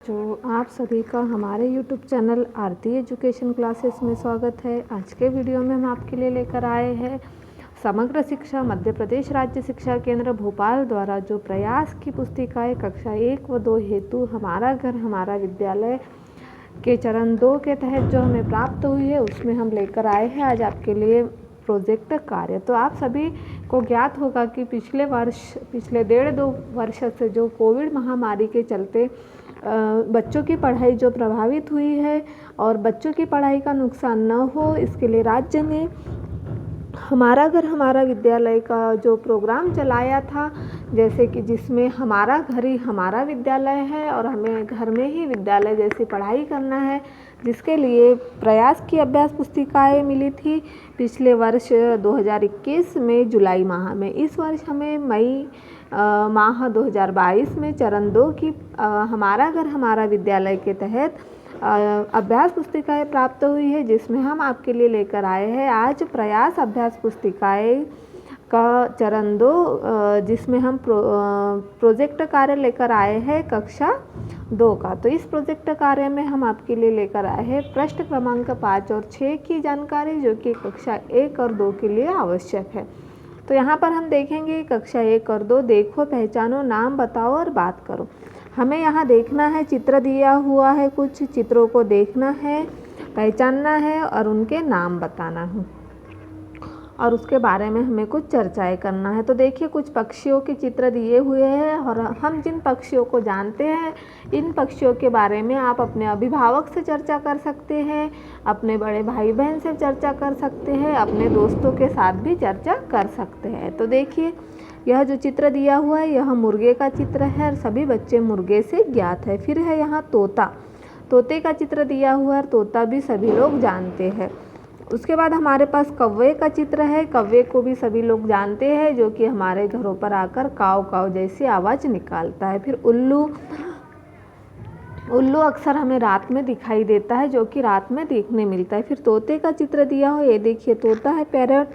जो आप सभी का हमारे YouTube चैनल आरती एजुकेशन क्लासेस में स्वागत है। आज के वीडियो में हम आपके लिए लेकर आए हैं समग्र शिक्षा मध्य प्रदेश राज्य शिक्षा केंद्र भोपाल द्वारा जो प्रयास की पुस्तिकाएं कक्षा 1 व 2 हेतु हमारा घर हमारा विद्यालय के चरण 2 के तहत जो हमें प्राप्त हुई है उसमें हम लेकर आए हैं आज आपके लिए प्रोजेक्ट कार्य। तो आप सभी को ज्ञात होगा कि पिछले 1.5-2 वर्ष से जो कोविड महामारी के चलते बच्चों की पढ़ाई जो प्रभावित हुई है और बच्चों की पढ़ाई का नुकसान न हो इसके लिए राज्य में हमारा घर हमारा विद्यालय का जो प्रोग्राम चलाया था, जैसे कि जिसमें हमारा घर ही हमारा विद्यालय है और हमें घर में ही विद्यालय जैसी पढ़ाई करना है, जिसके लिए प्रयास की अभ्यास पुस्तिकाएं मिली थी पिछले वर्ष 2021 में जुलाई माह में। इस वर्ष हमें मई माह 2022 में चरण 2 की हमारा घर हमारा विद्यालय के तहत अभ्यास पुस्तिकाएं प्राप्त हुई है, जिसमें हम आपके लिए लेकर आए हैं आज प्रयास अभ्यास पुस्तिकाएं का चरण 2, जिसमें हम प्रोजेक्ट कार्य लेकर आए हैं कक्षा 2 का। तो इस प्रोजेक्ट कार्य में हम आपके लिए लेकर आए हैं प्रश्न क्रमांक 5 और 6 की जानकारी, जो कि कक्षा 1 और 2 के लिए आवश्यक है। तो यहाँ पर हम देखेंगे कक्षा 1 और 2, देखो पहचानो नाम बताओ और बात करो। हमें यहाँ देखना है, चित्र दिया हुआ है, कुछ चित्रों को देखना है, पहचानना है और उनके नाम बताना है और उसके बारे में हमें कुछ चर्चाएं करना है। तो देखिए कुछ पक्षियों के चित्र दिए हुए हैं और हम जिन पक्षियों को जानते हैं इन पक्षियों के बारे में आप अपने अभिभावक से चर्चा कर सकते हैं, अपने बड़े भाई बहन से चर्चा कर सकते हैं, अपने दोस्तों के साथ भी चर्चा कर सकते हैं। तो देखिए यह जो चित्र दिया हुआ है यह मुर्गे का चित्र है और सभी बच्चे मुर्गे से ज्ञात है। फिर है यहाँ तोता, तोते का चित्र दिया हुआ है, तोता भी सभी लोग जानते हैं। उसके बाद हमारे पास कौवे का चित्र है, कौवे को भी सभी लोग जानते हैं, जो कि हमारे घरों पर आकर काव काव जैसी आवाज़ निकालता है। फिर उल्लू, उल्लू अक्सर हमें रात में दिखाई देता है, जो कि रात में देखने मिलता है। फिर तोते का चित्र दिया हो, ये देखिए तोता है, पैरट।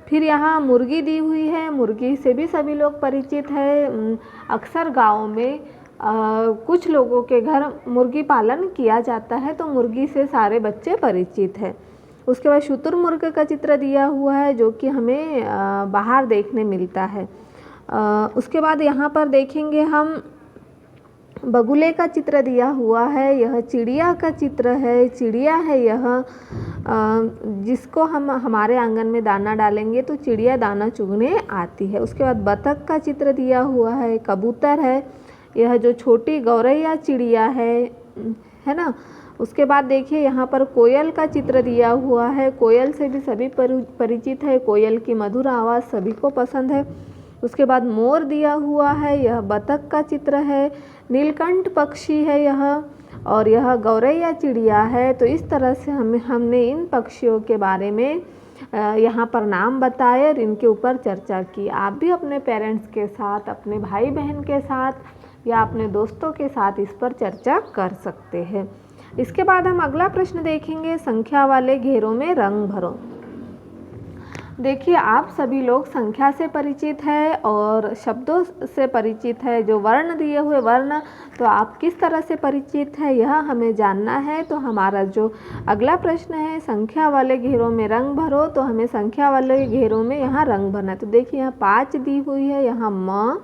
फिर यहाँ मुर्गी दी हुई है, मुर्गी से भी सभी लोग परिचित है। अक्सर गाँव में कुछ लोगों के घर मुर्गी पालन किया जाता है, तो मुर्गी से सारे बच्चे परिचित हैं। उसके बाद शुतुरमुर्ग का चित्र दिया हुआ है, जो कि हमें बाहर देखने मिलता है। उसके बाद यहाँ पर देखेंगे हम बगुले का चित्र दिया हुआ है, यह चिड़िया का चित्र है, चिड़िया है यह, जिसको हम हमारे आंगन में दाना डालेंगे तो चिड़िया दाना चुगने आती है। उसके बाद बतख का चित्र दिया हुआ है, कबूतर है, यह जो छोटी गौरैया चिड़िया है ना। उसके बाद देखिए यहाँ पर कोयल का चित्र दिया हुआ है, कोयल से भी सभी परिचित है, कोयल की मधुर आवाज़ सभी को पसंद है। उसके बाद मोर दिया हुआ है, यह बतख का चित्र है, नीलकंठ पक्षी है यह, और यह गौरैया चिड़िया है। तो इस तरह से हमने इन पक्षियों के बारे में यहाँ पर नाम बताए और इनके ऊपर चर्चा की। आप भी अपने पेरेंट्स के साथ, अपने भाई बहन के साथ या अपने दोस्तों के साथ इस पर चर्चा कर सकते हैं। इसके बाद हम अगला प्रश्न देखेंगे, संख्या वाले घेरों में रंग भरो। देखिए आप सभी लोग संख्या से परिचित है और शब्दों से परिचित है, जो वर्ण दिए हुए वर्ण, तो आप किस तरह से परिचित है यह हमें जानना है। तो हमारा जो अगला प्रश्न है, संख्या वाले घेरों में रंग भरो, तो हमें संख्या वाले घेरों में यहाँ रंग भरना है। तो देखिए यहाँ 5 दी हुई है, यहाँ म,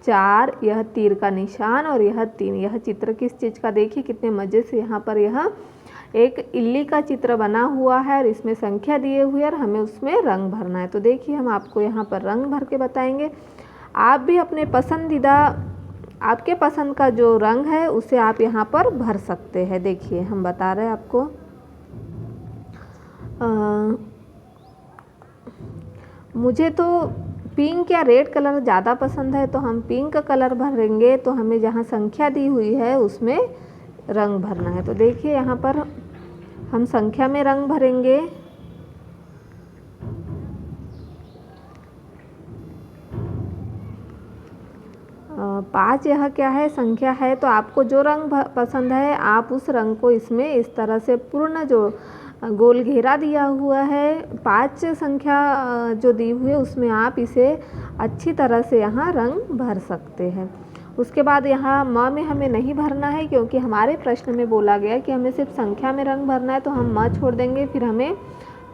4, यह तीर का निशान और यह 3। यह चित्र किस चीज़ का, देखिए कितने मज़े से यहाँ पर यह एक इल्ली का चित्र बना हुआ है और इसमें संख्या दिए हुए है और हमें उसमें रंग भरना है। तो देखिए हम आपको यहाँ पर रंग भर के बताएंगे। आप भी अपने पसंदीदा, आपके पसंद का जो रंग है उसे आप यहाँ पर भर सकते हैं। देखिए हम बता रहे हैं आपको, मुझे तो पिंक या रेड कलर ज़्यादा पसंद है, तो हम पिंक कलर भरेंगे। तो हमें जहाँ संख्या दी हुई है उसमें रंग भरना है। तो देखिए यहाँ पर हम संख्या में रंग भरेंगे। पाँच यह क्या है, संख्या है, तो आपको जो रंग पसंद है आप उस रंग को इसमें इस तरह से पूर्ण जो गोल घेरा दिया हुआ है 5 संख्या जो दी हुई है उसमें आप इसे अच्छी तरह से यहाँ रंग भर सकते हैं। उसके बाद यहाँ म में हमें नहीं भरना है, क्योंकि हमारे प्रश्न में बोला गया कि हमें सिर्फ संख्या में रंग भरना है, तो हम म छोड़ देंगे। फिर हमें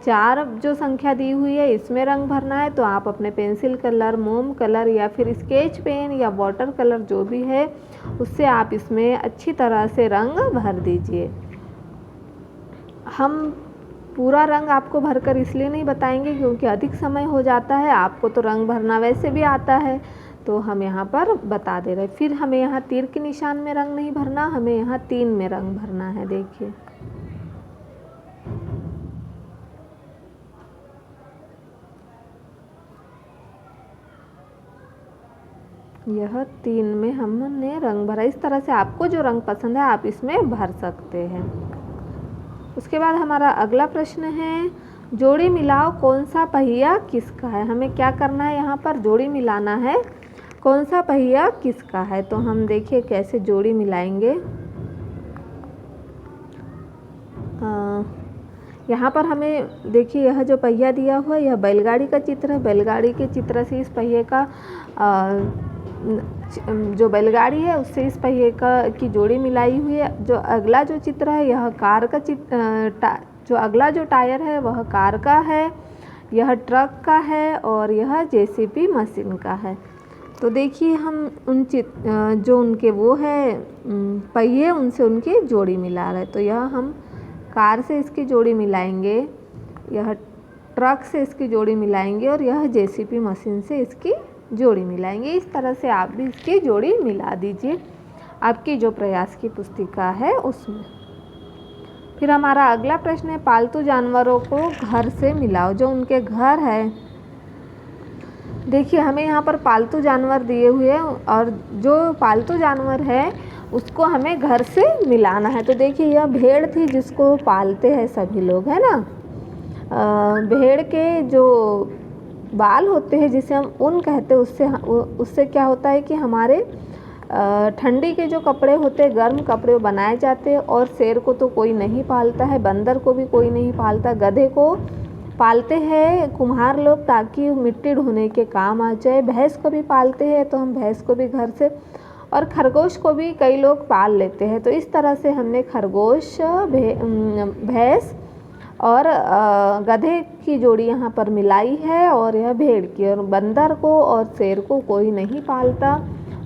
4 जो संख्या दी हुई है इसमें रंग भरना है, तो आप अपने पेंसिल कलर, मोम कलर या फिर स्केच पेन या वाटर कलर जो भी है उससे आप इसमें अच्छी तरह से रंग भर दीजिए। हम पूरा रंग आपको भरकर इसलिए नहीं बताएंगे क्योंकि अधिक समय हो जाता है, आपको तो रंग भरना वैसे भी आता है, तो हम यहाँ पर बता दे रहे। फिर हमें यहाँ तीर के निशान में रंग नहीं भरना, हमें यहाँ 3 में रंग भरना है। देखिए यह 3 में हमने रंग भरा। इस तरह से आपको जो रंग पसंद है आप इसमें भर सकते हैं। उसके बाद हमारा अगला प्रश्न है, जोड़ी मिलाओ कौन सा पहिया किसका है। हमें क्या करना है, यहाँ पर जोड़ी मिलाना है कौन सा पहिया किसका है। तो हम देखिए कैसे जोड़ी मिलाएंगे। यहाँ पर हमें देखिए यह जो पहिया दिया हुआ है यह बैलगाड़ी का चित्र है। बैलगाड़ी के चित्र से इस पहिए का जो बैलगाड़ी है उससे इस पहिए की जोड़ी मिलाई हुई है। जो अगला जो चित्र है यह कार का जो अगला जो टायर है वह कार का है, यह ट्रक का है और यह जेसीबी मशीन का है। तो देखिए हम उन जो उनके वो है पहिए उनसे उनकी जोड़ी मिला रहे। तो यह हम कार से इसकी जोड़ी मिलाएंगे, यह ट्रक से इसकी जोड़ी मिलाएंगे और यह जेसीबी मशीन से इसकी जोड़ी मिलाएंगे। इस तरह से आप भी इसकी जोड़ी मिला दीजिए आपकी जो प्रयास की पुस्तिका है उसमें। फिर हमारा अगला प्रश्न है, पालतू जानवरों को घर से मिलाओ। जो उनके घर है, देखिए हमें यहाँ पर पालतू जानवर दिए हुए हैं और जो पालतू जानवर है उसको हमें घर से मिलाना है। तो देखिए यह भेड़ थी जिसको पालते हैं सभी लोग, है ना। भेड़ के जो बाल होते हैं जिसे हम ऊन कहते हैं, उससे क्या होता है कि हमारे ठंडी के जो कपड़े होते हैं, गर्म कपड़े बनाए जाते हैं। और शेर को तो कोई नहीं पालता है, बंदर को भी कोई नहीं पालता, गधे को पालते हैं कुम्हार लोग ताकि मिट्टी ढोने के काम आ जाए। भैंस को भी पालते हैं तो हम भैंस को भी घर से, और खरगोश को भी कई लोग पाल लेते हैं। तो इस तरह से हमने खरगोश, भैंस और गधे की जोड़ी यहाँ पर मिलाई है और यह भेड़ की। और बंदर को और शेर को कोई नहीं पालता,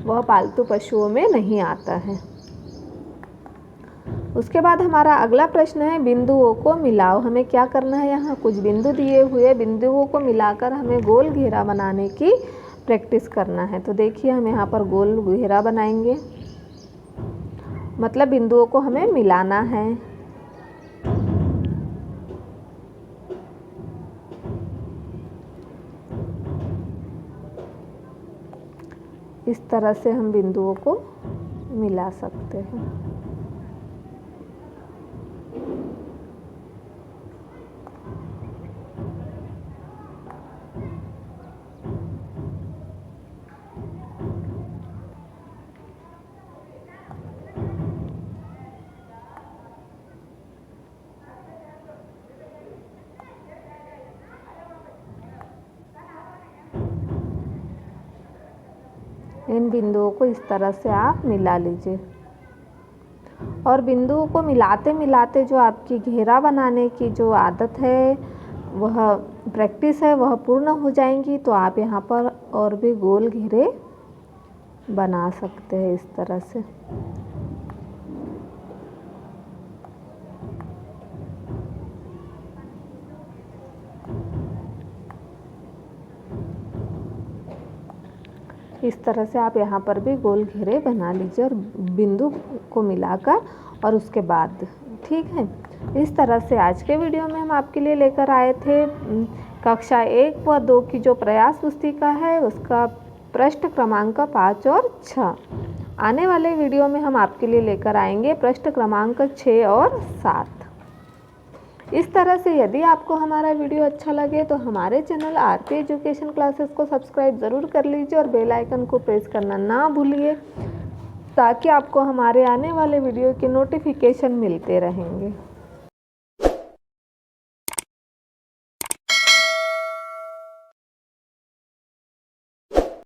वह पालतू पशुओं में नहीं आता है। उसके बाद हमारा अगला प्रश्न है, बिंदुओं को मिलाओ। हमें क्या करना है, यहाँ कुछ बिंदु दिए हुए, बिंदुओं को मिलाकर हमें गोल घेरा बनाने की प्रैक्टिस करना है। तो देखिए हम यहाँ पर गोल घेरा बनाएंगे, मतलब बिंदुओं को हमें मिलाना है। इस तरह से हम बिंदुओं को मिला सकते हैं। इन बिंदुओं को इस तरह से आप मिला लीजिए। और बिंदुओं को मिलाते मिलाते जो आपकी घेरा बनाने की जो आदत है, वह प्रैक्टिस है, वह पूर्ण हो जाएंगी। तो आप यहाँ पर और भी गोल घेरे बना सकते हैं इस तरह से। इस तरह से आप यहाँ पर भी गोल घेरे बना लीजिए और बिंदु को मिलाकर, और उसके बाद ठीक है। इस तरह से आज के वीडियो में हम आपके लिए लेकर आए थे कक्षा 1 व 2 की जो प्रयास पुस्तिका है उसका पृष्ठ क्रमांक 5 और 6। आने वाले वीडियो में हम आपके लिए लेकर आएंगे पृष्ठ क्रमांक 6 और 7। इस तरह से यदि आपको हमारा वीडियो अच्छा लगे तो हमारे चैनल आरती एजुकेशन क्लासेस को सब्सक्राइब ज़रूर कर लीजिए और बेल आइकन को प्रेस करना ना भूलिए, ताकि आपको हमारे आने वाले वीडियो के नोटिफिकेशन मिलते रहेंगे।